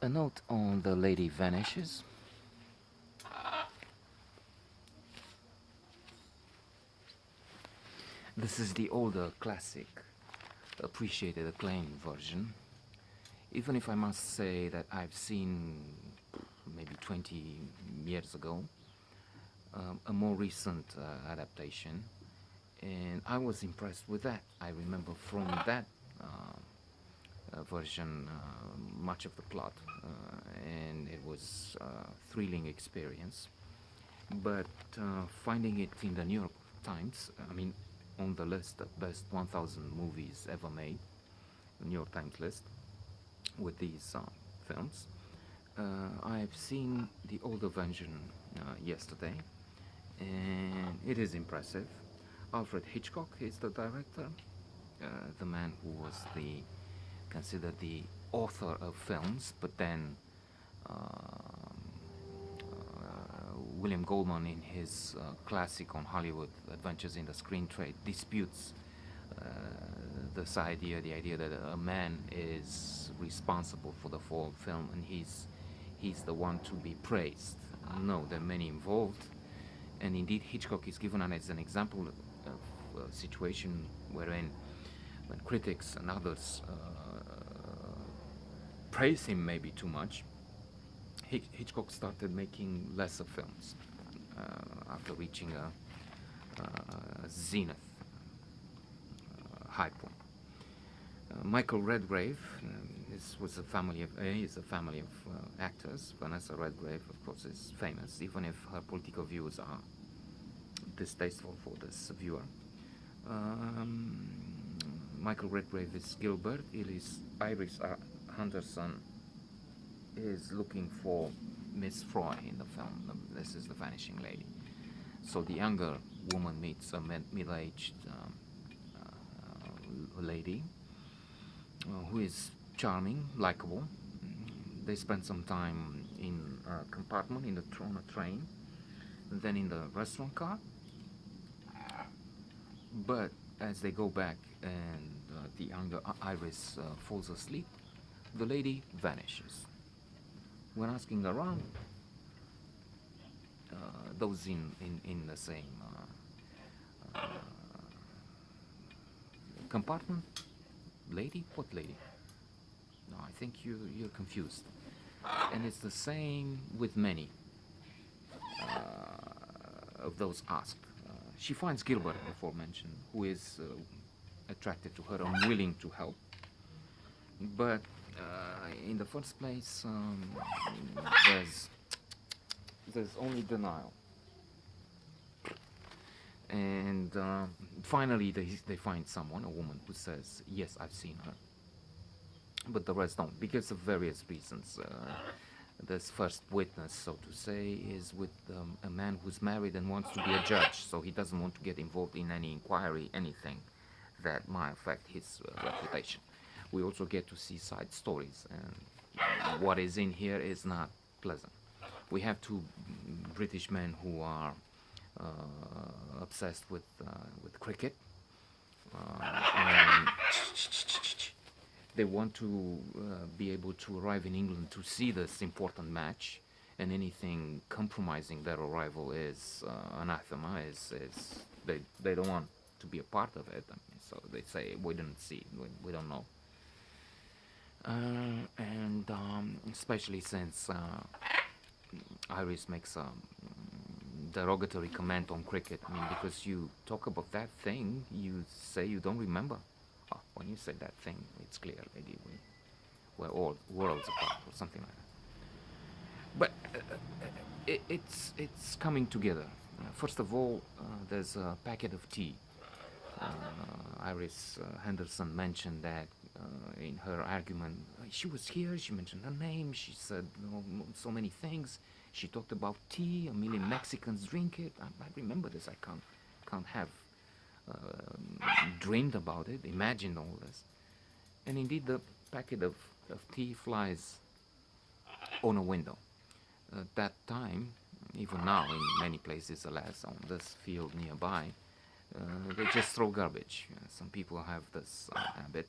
A note on the lady Vanishes. This is the older classic, appreciated, acclaimed version. Even if I must say that I've seen maybe 20 years ago a more recent adaptation, and I was impressed with that. I remember from that version much of the plot, and it was a thrilling experience. But finding it in the New York Times, I mean, on the list of best 1,000 movies ever made, the New York Times list, with these films, I've seen the older version yesterday, and it is impressive. Alfred Hitchcock is the director, the man who was considered the author of films, but then William Goldman, in his classic on Hollywood, Adventures in the Screen Trade, disputes uh, this idea, the idea that a man is responsible for the whole film and he's the one to be praised. No, there are many involved, and indeed Hitchcock is given as an example of a situation wherein, when critics and others praise him maybe too much, Hitchcock started making lesser films after reaching a zenith, high point. Michael Redgrave, this was a family of is a family of actors. Vanessa Redgrave, of course, is famous, even if her political views are distasteful for this viewer. Um, Michael Redgrave is Gilbert. Iris Henderson is looking for Miss Froy in the film. This is the Vanishing Lady. So the younger woman meets a middle-aged lady who is charming, likable. They spend some time in a compartment on a train, and then in the restaurant car. But as they go back and the younger Iris falls asleep, the lady vanishes. When asking around, those in the same compartment, lady? What lady? No, I think you're confused. And it's the same with many of those asked. She finds Gilbert, before mentioned, who is attracted to her and willing to help. But in the first place, there's there's only denial, and finally they find someone, a woman, who says, "Yes, I've seen her," but the rest don't, because of various reasons. This first witness, so to say, is with a man who's married and wants to be a judge, so he doesn't want to get involved in any inquiry, anything that might affect his reputation. We also get to see side stories, and what is in here is not pleasant. We have two British men who are obsessed with cricket, and they want to be able to arrive in England to see this important match, and anything compromising their arrival is anathema. Is they don't want to be a part of it. I mean, so they say we didn't see, we don't know. And especially since Iris makes a derogatory comment on cricket. I mean, because you talk about that thing, you say you don't remember. Oh, when you say that thing, it's clear, lady, we're all worlds apart, or something like that. But it's coming together. First of all, there's a packet of tea. Iris Henderson mentioned that in her argument. She was here, she mentioned her name, she said so many things. She talked about tea, a million Mexicans drink it. I remember this, I can't have dreamed about it, imagined all this. And indeed, the packet of tea flies on a window. At that time, even now in many places, alas, on this field nearby, they just throw garbage. Some people have this habit.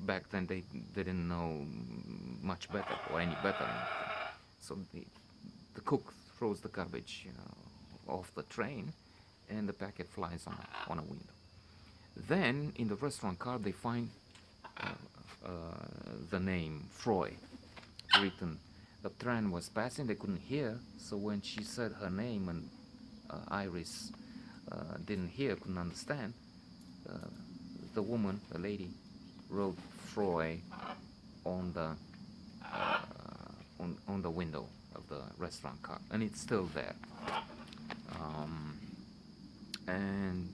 Back then, they didn't know much better or any better. So the cook throws the garbage off the train, and the packet flies on a window. Then in the restaurant car they find the name Freud written. The train was passing, they couldn't hear, so when she said her name and Iris didn't hear, couldn't understand, the woman, the lady, wrote Freud on the on the window of the restaurant car, and it's still there. And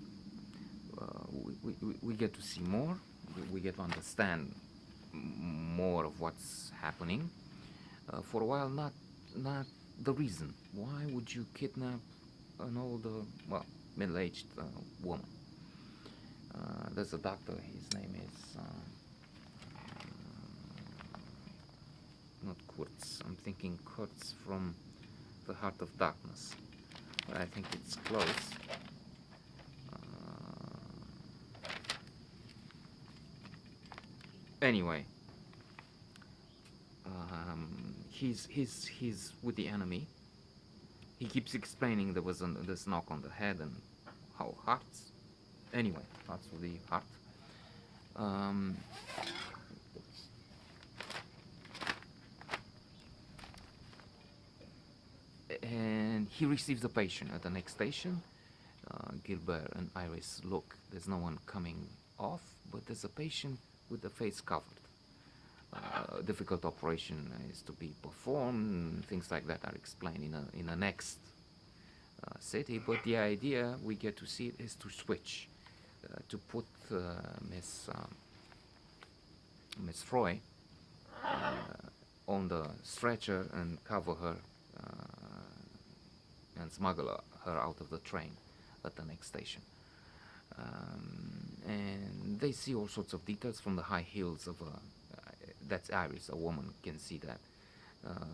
we get to see more. We get to understand more of what's happening. For a while, not the reason. Why would you kidnap an older, well, middle-aged woman? There's a doctor. His name is not Kurtz. I'm thinking Kurtz from The Heart of Darkness, but I think it's close. Anyway, he's with the enemy. He keeps explaining there was this knock on the head and how hearts. Anyway, hearts with the heart. And he receives a patient at the next station. Gilbert and Iris look. There's no one coming off, but there's a patient with the face covered. A difficult operation is to be performed. Things like that are explained in the next city. But the idea we get to see is to switch, to put Miss Freud on the stretcher and cover her and smuggle her out of the train at the next station. And they see all sorts of details from the high heels of that's Iris, a woman can see that.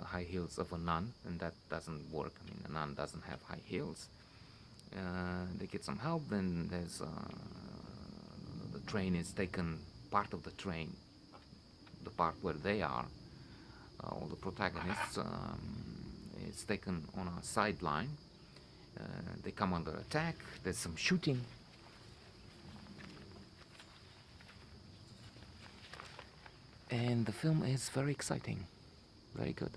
High heels of a nun, and that doesn't work. I mean, a nun doesn't have high heels. They get some help, then there's the train is taken, part of the train, the part where they are, all the protagonists, is taken on a sideline. They come under attack, there's some shooting. And the film is very exciting, very good.